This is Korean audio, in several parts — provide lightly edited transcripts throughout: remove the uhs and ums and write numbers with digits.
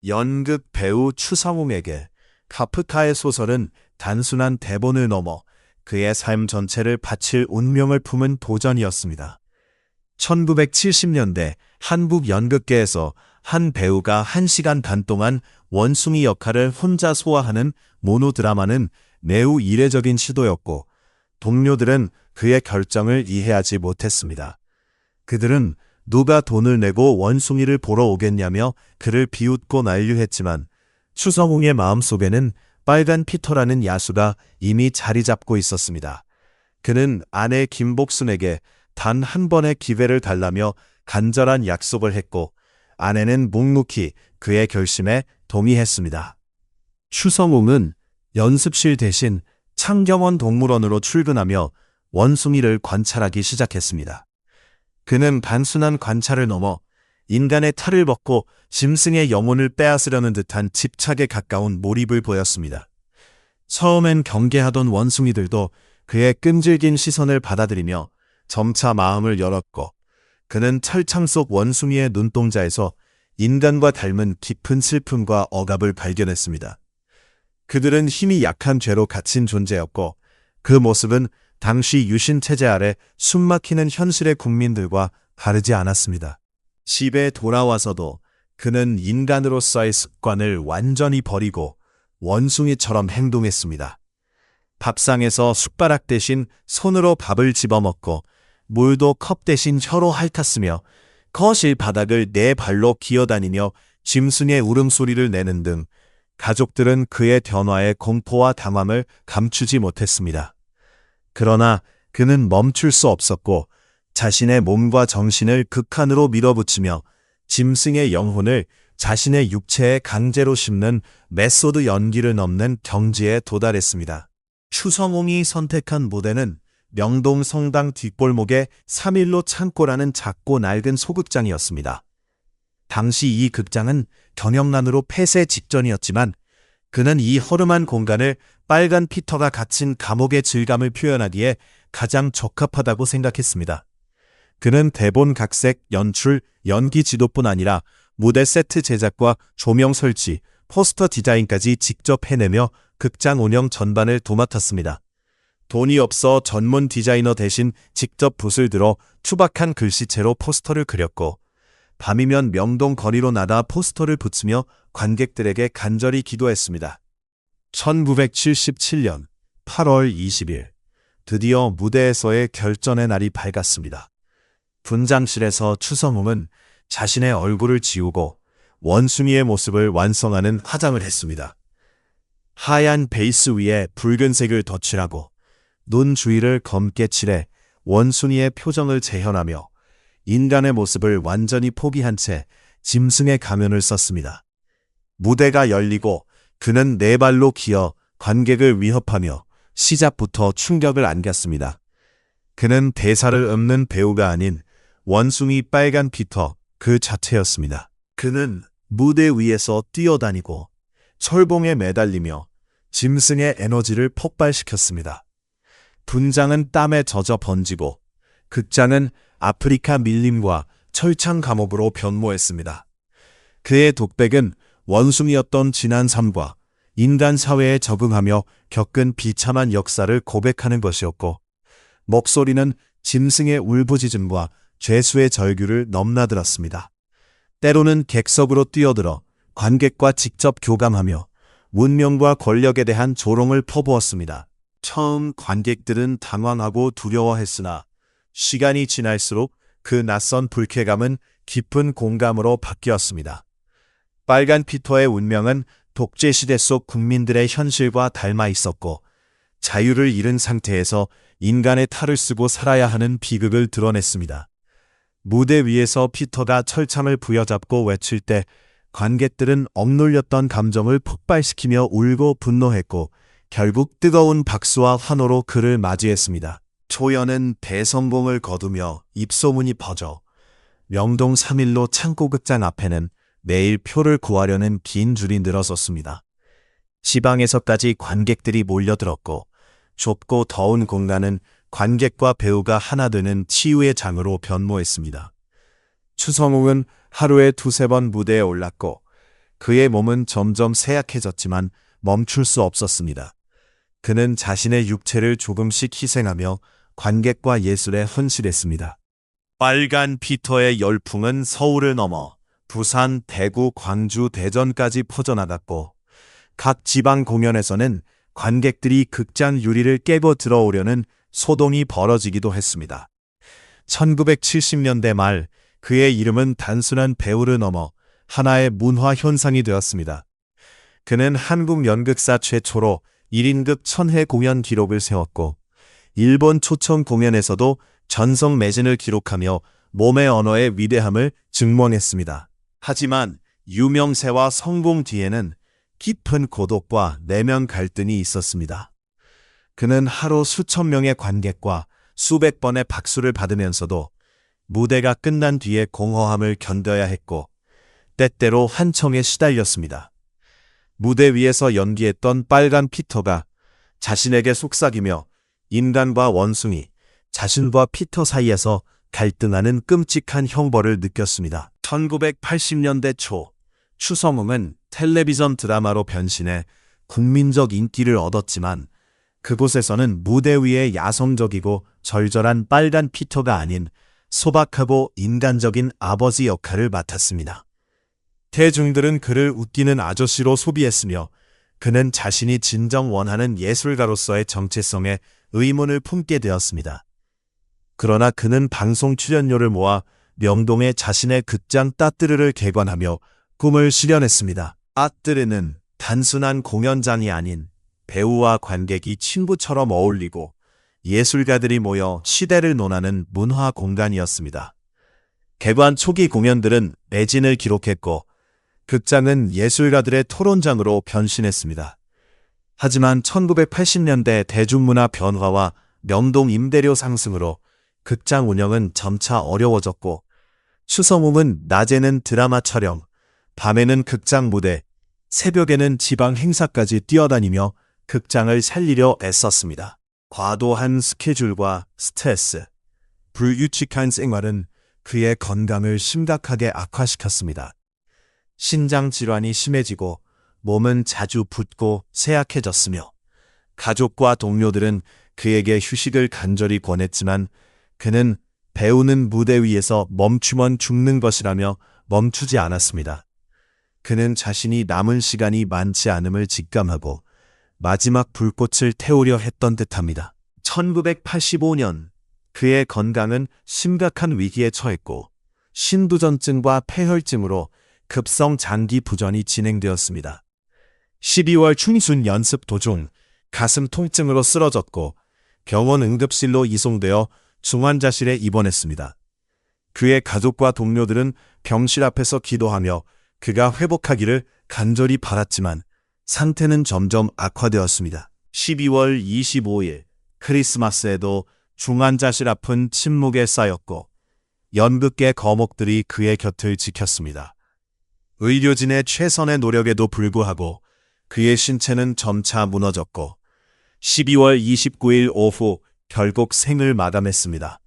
연극 배우 추성웅에게 카프카의 소설은 단순한 대본을 넘어 그의 삶 전체를 바칠 운명을 품은 도전이었습니다. 1970년대 한국 연극계에서 한 배우가 1시간 반 동안 원숭이 역할을 혼자 소화하는 모노드라마는 매우 이례적인 시도였고, 동료들은 그의 결정을 이해하지 못했습니다. 그들은 누가 돈을 내고 원숭이를 보러 오겠냐며 그를 비웃고 난리했지만, 추성웅의 마음속에는 빨간 피터라는 야수가 이미 자리 잡고 있었습니다. 그는 아내 김복순에게 단 한 번의 기회를 달라며 간절한 약속을 했고, 아내는 묵묵히 그의 결심에 동의했습니다. 추성웅은 연습실 대신 창경원 동물원으로 출근하며 원숭이를 관찰하기 시작했습니다. 그는 단순한 관찰을 넘어 인간의 탈을 벗고 짐승의 영혼을 빼앗으려는 듯한 집착에 가까운 몰입을 보였습니다. 처음엔 경계하던 원숭이들도 그의 끈질긴 시선을 받아들이며 점차 마음을 열었고, 그는 철창 속 원숭이의 눈동자에서 인간과 닮은 깊은 슬픔과 억압을 발견했습니다. 그들은 힘이 약한 죄로 갇힌 존재였고, 그 모습은 당시 유신 체제 아래 숨막히는 현실의 국민들과 다르지 않았습니다. 집에 돌아와서도 그는 인간으로서의 습관을 완전히 버리고 원숭이처럼 행동했습니다. 밥상에서 숟가락 대신 손으로 밥을 집어먹고, 물도 컵 대신 혀로 핥았으며, 거실 바닥을 네 발로 기어다니며 짐승의 울음소리를 내는 등 가족들은 그의 변화에 공포와 당황을 감추지 못했습니다. 그러나 그는 멈출 수 없었고, 자신의 몸과 정신을 극한으로 밀어붙이며 짐승의 영혼을 자신의 육체에 강제로 심는 메소드 연기를 넘는 경지에 도달했습니다. 추성웅이 선택한 무대는 명동 성당 뒷골목의 3일로 창고라는 작고 낡은 소극장이었습니다. 당시 이 극장은 경영난으로 폐쇄 직전이었지만, 그는 이 허름한 공간을 빨간 피터가 갇힌 감옥의 질감을 표현하기에 가장 적합하다고 생각했습니다. 그는 대본 각색, 연출, 연기 지도뿐 아니라 무대 세트 제작과 조명 설치, 포스터 디자인까지 직접 해내며 극장 운영 전반을 도맡았습니다. 돈이 없어 전문 디자이너 대신 직접 붓을 들어 투박한 글씨체로 포스터를 그렸고, 밤이면 명동 거리로 나가 포스터를 붙이며 관객들에게 간절히 기도했습니다. 1977년 8월 20일, 드디어 무대에서의 결전의 날이 밝았습니다. 분장실에서 추성웅은 자신의 얼굴을 지우고 원숭이의 모습을 완성하는 화장을 했습니다. 하얀 베이스 위에 붉은색을 덧칠하고 눈 주위를 검게 칠해 원숭이의 표정을 재현하며 인간의 모습을 완전히 포기한 채 짐승의 가면을 썼습니다. 무대가 열리고 그는 네 발로 기어 관객을 위협하며 시작부터 충격을 안겼습니다. 그는 대사를 읊는 배우가 아닌 원숭이 빨간 피터 그 자체였습니다. 그는 무대 위에서 뛰어다니고 철봉에 매달리며 짐승의 에너지를 폭발시켰습니다. 분장은 땀에 젖어 번지고 극장은 아프리카 밀림과 철창 감옥으로 변모했습니다. 그의 독백은 원숭이였던 지난 삶과 인간 사회에 적응하며 겪은 비참한 역사를 고백하는 것이었고, 목소리는 짐승의 울부짖음과 죄수의 절규를 넘나들었습니다. 때로는 객석으로 뛰어들어 관객과 직접 교감하며 문명과 권력에 대한 조롱을 퍼부었습니다. 처음 관객들은 당황하고 두려워했으나 시간이 지날수록 그 낯선 불쾌감은 깊은 공감으로 바뀌었습니다. 빨간 피터의 운명은 독재시대 속 국민들의 현실과 닮아 있었고, 자유를 잃은 상태에서 인간의 탈을 쓰고 살아야 하는 비극을 드러냈습니다. 무대 위에서 피터가 철창을 부여잡고 외칠 때 관객들은 억눌렸던 감정을 폭발시키며 울고 분노했고, 결국 뜨거운 박수와 환호로 그를 맞이했습니다. 초연은 대성공을 거두며 입소문이 퍼져 명동 3일로 창고극장 앞에는 매일 표를 구하려는 긴 줄이 늘어섰습니다. 지방에서까지 관객들이 몰려들었고, 좁고 더운 공간은 관객과 배우가 하나 되는 치유의 장으로 변모했습니다. 추성웅은 하루에 두세 번 무대에 올랐고, 그의 몸은 점점 쇠약해졌지만 멈출 수 없었습니다. 그는 자신의 육체를 조금씩 희생하며 관객과 예술에 헌신했습니다. 빨간 피터의 열풍은 서울을 넘어 부산, 대구, 광주, 대전까지 퍼져나갔고 각 지방 공연에서는 관객들이 극장 유리를 깨고 들어오려는 소동이 벌어지기도 했습니다. 1970년대 말 그의 이름은 단순한 배우를 넘어 하나의 문화 현상이 되었습니다. 그는 한국 연극사 최초로 1인극 1000회 공연 기록을 세웠고 일본 초청 공연에서도 전성 매진을 기록하며 몸의 언어의 위대함을 증명했습니다. 하지만 유명세와 성공 뒤에는 깊은 고독과 내면 갈등이 있었습니다. 그는 하루 수천 명의 관객과 수백 번의 박수를 받으면서도 무대가 끝난 뒤에 공허함을 견뎌야 했고 때때로 한청에 시달렸습니다. 무대 위에서 연기했던 빨간 피터가 자신에게 속삭이며 인간과 원숭이, 자신과 피터 사이에서 갈등하는 끔찍한 형벌을 느꼈습니다. 1980년대 초 추성웅은 텔레비전 드라마로 변신해 국민적 인기를 얻었지만 그곳에서는 무대 위의 야성적이고 절절한 빨간 피터가 아닌 소박하고 인간적인 아버지 역할을 맡았습니다. 대중들은 그를 웃기는 아저씨로 소비했으며 그는 자신이 진정 원하는 예술가로서의 정체성에 의문을 품게 되었습니다. 그러나 그는 방송 출연료를 모아 명동에 자신의 극장 따뜨르를 개관하며 꿈을 실현했습니다. 따뜨르는 단순한 공연장이 아닌 배우와 관객이 친구처럼 어울리고 예술가들이 모여 시대를 논하는 문화 공간이었습니다. 개관 초기 공연들은 매진을 기록했고 극장은 예술가들의 토론장으로 변신했습니다. 하지만 1980년대 대중문화 변화와 명동 임대료 상승으로 극장 운영은 점차 어려워졌고 추성웅은 낮에는 드라마 촬영, 밤에는 극장 무대, 새벽에는 지방 행사까지 뛰어다니며 극장을 살리려 애썼습니다. 과도한 스케줄과 스트레스, 불규칙한 생활은 그의 건강을 심각하게 악화시켰습니다. 신장 질환이 심해지고 몸은 자주 붓고 쇠약해졌으며 가족과 동료들은 그에게 휴식을 간절히 권했지만 그는 배우는 무대 위에서 멈추면 죽는 것이라며 멈추지 않았습니다. 그는 자신이 남은 시간이 많지 않음을 직감하고 마지막 불꽃을 태우려 했던 듯합니다. 1985년 그의 건강은 심각한 위기에 처했고 신두전증과 폐혈증으로 급성 장기 부전이 진행되었습니다. 12월 춘순 연습 도중 가슴 통증으로 쓰러졌고 병원 응급실로 이송되어 중환자실에 입원했습니다. 그의 가족과 동료들은 병실 앞에서 기도하며 그가 회복하기를 간절히 바랐지만 상태는 점점 악화되었습니다. 12월 25일 크리스마스에도 중환자실 앞은 침묵에 쌓였고 연극계 거목들이 그의 곁을 지켰습니다. 의료진의 최선의 노력에도 불구하고 그의 신체는 점차 무너졌고 12월 29일 오후 결국 생을 마감했습니다.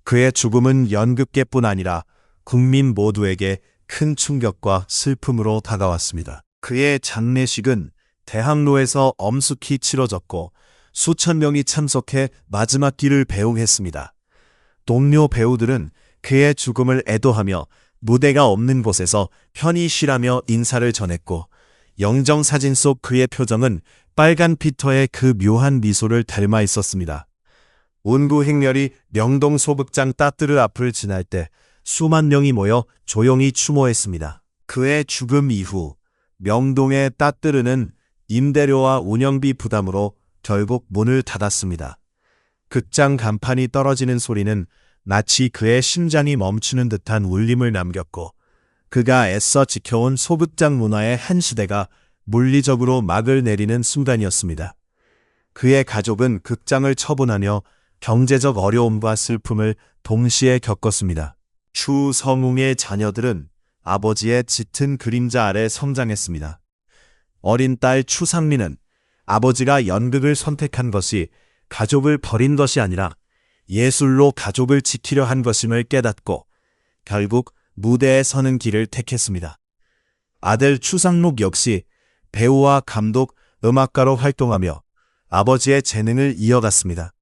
그의 죽음은 연극계뿐 아니라 국민 모두에게 큰 충격과 슬픔으로 다가왔습니다. 그의 장례식은 대학로에서 엄숙히 치러졌고 수천 명이 참석해 마지막 길을 배웅했습니다. 동료 배우들은 그의 죽음을 애도하며 무대가 없는 곳에서 편히 쉬라며 인사를 전했고 영정사진 속 그의 표정은 빨간 피터의 그 묘한 미소를 닮아 있었습니다. 운구 행렬이 명동 소극장 따뜨르 앞을 지날 때 수만 명이 모여 조용히 추모했습니다. 그의 죽음 이후 명동의 따뜨르는 임대료와 운영비 부담으로 결국 문을 닫았습니다. 극장 간판이 떨어지는 소리는 마치 그의 심장이 멈추는 듯한 울림을 남겼고 그가 애써 지켜온 소극장 문화의 한 시대가 물리적으로 막을 내리는 순간이었습니다. 그의 가족은 극장을 처분하며 경제적 어려움과 슬픔을 동시에 겪었습니다. 추성웅의 자녀들은 아버지의 짙은 그림자 아래 성장했습니다. 어린 딸 추상미는 아버지가 연극을 선택한 것이 가족을 버린 것이 아니라 예술로 가족을 지키려 한 것임을 깨닫고 결국 무대에 서는 길을 택했습니다. 아들 추상록 역시 배우와 감독, 음악가로 활동하며 아버지의 재능을 이어갔습니다.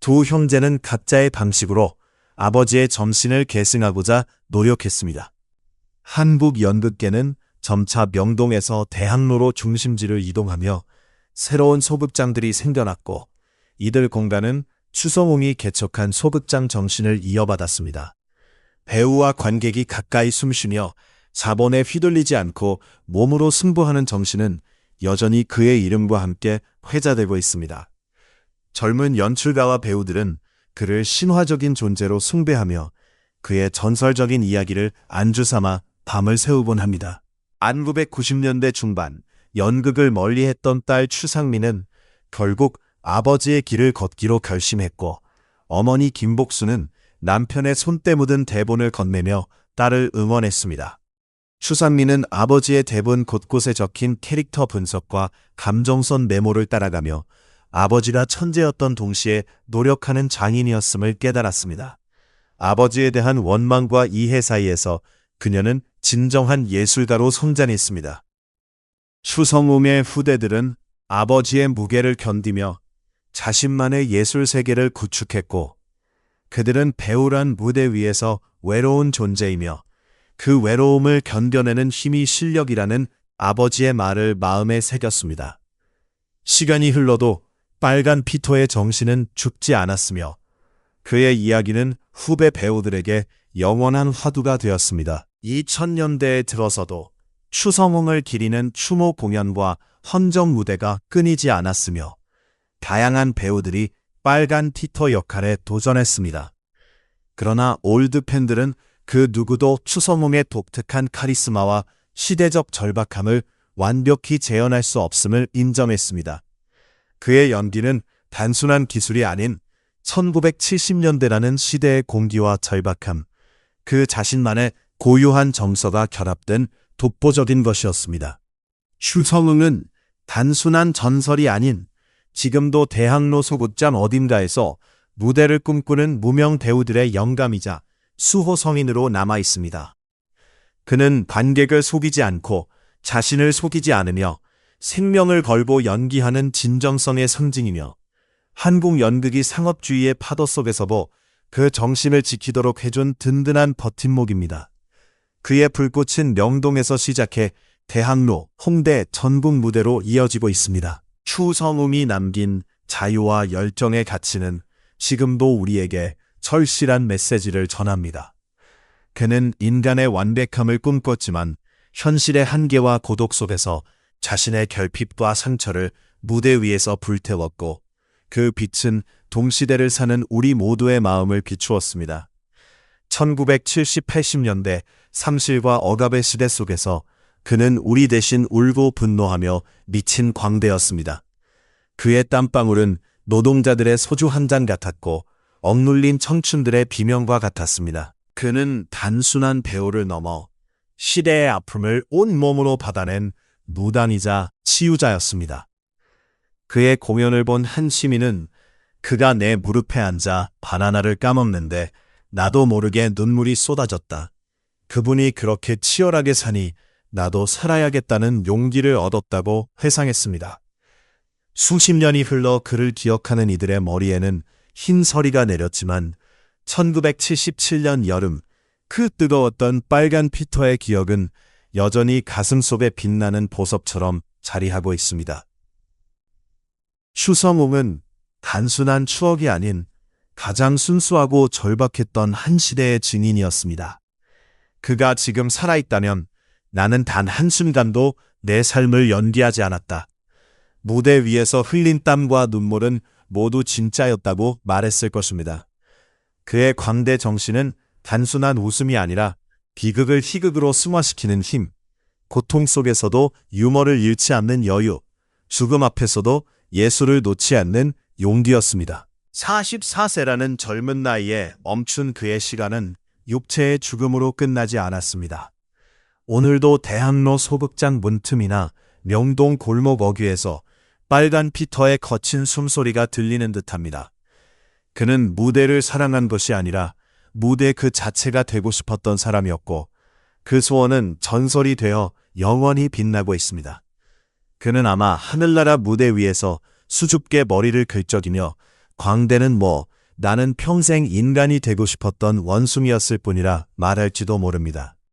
두 형제는 각자의 방식으로 아버지의 점신을 계승하고자 노력했습니다. 한국 연극계는 점차 명동에서 대학로로 중심지를 이동하며 새로운 소극장들이 생겨났고 이들 공간은 추성웅이 개척한 소극장 정신을 이어받았습니다. 배우와 관객이 가까이 숨쉬며 자본에 휘둘리지 않고 몸으로 승부하는 정신은 여전히 그의 이름과 함께 회자되고 있습니다. 젊은 연출가와 배우들은 그를 신화적인 존재로 숭배하며 그의 전설적인 이야기를 안주 삼아 밤을 새우곤 합니다. 1990년대 중반 연극을 멀리했던 딸 추상미는 결국 아버지의 길을 걷기로 결심했고 어머니 김복수는 남편의 손때 묻은 대본을 건네며 딸을 응원했습니다. 추상미는 아버지의 대본 곳곳에 적힌 캐릭터 분석과 감정선 메모를 따라가며 아버지가 천재였던 동시에 노력하는 장인이었음을 깨달았습니다. 아버지에 대한 원망과 이해 사이에서 그녀는 진정한 예술가로 성장했습니다. 추성웅의 후대들은 아버지의 무게를 견디며 자신만의 예술 세계를 구축했고 그들은 배우란 무대 위에서 외로운 존재이며 그 외로움을 견뎌내는 힘이 실력이라는 아버지의 말을 마음에 새겼습니다. 시간이 흘러도 빨간 피터의 정신은 죽지 않았으며 그의 이야기는 후배 배우들에게 영원한 화두가 되었습니다. 2000년대에 들어서도 추성웅을 기리는 추모 공연과 헌정 무대가 끊이지 않았으며 다양한 배우들이 빨간 피터 역할에 도전했습니다. 그러나 올드 팬들은 그 누구도 추성웅의 독특한 카리스마와 시대적 절박함을 완벽히 재현할 수 없음을 인정했습니다. 그의 연기는 단순한 기술이 아닌 1970년대라는 시대의 공기와 절박함, 그 자신만의 고유한 정서가 결합된 독보적인 것이었습니다. 추성웅은 단순한 전설이 아닌 지금도 대학로 소극장 어딘가에서 무대를 꿈꾸는 무명 배우들의 영감이자 수호 성인으로 남아 있습니다. 그는 관객을 속이지 않고 자신을 속이지 않으며 생명을 걸고 연기하는 진정성의 상징이며 한국 연극이 상업주의의 파도 속에서도 그 정신을 지키도록 해준 든든한 버팀목입니다. 그의 불꽃은 명동에서 시작해 대학로, 홍대, 전국 무대로 이어지고 있습니다. 추성웅이 남긴 자유와 열정의 가치는 지금도 우리에게 절실한 메시지를 전합니다. 그는 인간의 완벽함을 꿈꿨지만 현실의 한계와 고독 속에서 자신의 결핍과 상처를 무대 위에서 불태웠고 그 빛은 동시대를 사는 우리 모두의 마음을 비추었습니다. 1970, 80년대 삼실과 억압의 시대 속에서 그는 우리 대신 울고 분노하며 미친 광대였습니다. 그의 땀방울은 노동자들의 소주 한 잔 같았고 억눌린 청춘들의 비명과 같았습니다. 그는 단순한 배우를 넘어 시대의 아픔을 온몸으로 받아낸 무단이자 치유자였습니다. 그의 공연을 본 한 시민은 그가 내 무릎에 앉아 바나나를 까먹는데 나도 모르게 눈물이 쏟아졌다. 그분이 그렇게 치열하게 사니 나도 살아야겠다는 용기를 얻었다고 회상했습니다. 수십 년이 흘러 그를 기억하는 이들의 머리에는 흰 서리가 내렸지만 1977년 여름 그 뜨거웠던 빨간 피터의 기억은 여전히 가슴속에 빛나는 보석처럼 자리하고 있습니다. 추성웅은 단순한 추억이 아닌 가장 순수하고 절박했던 한 시대의 증인이었습니다. 그가 지금 살아있다면 나는 단 한순간도 내 삶을 연기하지 않았다. 무대 위에서 흘린 땀과 눈물은 모두 진짜였다고 말했을 것입니다. 그의 광대 정신은 단순한 웃음이 아니라 비극을 희극으로 승화시키는 힘, 고통 속에서도 유머를 잃지 않는 여유, 죽음 앞에서도 예술을 놓지 않는 용기였습니다. 44세라는 젊은 나이에 멈춘 그의 시간은 육체의 죽음으로 끝나지 않았습니다. 오늘도 대학로 소극장 문틈이나 명동 골목 어귀에서 빨간 피터의 거친 숨소리가 들리는 듯합니다. 그는 무대를 사랑한 것이 아니라 무대 그 자체가 되고 싶었던 사람이었고 그 소원은 전설이 되어 영원히 빛나고 있습니다. 그는 아마 하늘나라 무대 위에서 수줍게 머리를 긁적이며 광대는 뭐 나는 평생 인간이 되고 싶었던 원숭이였을 뿐이라 말할지도 모릅니다.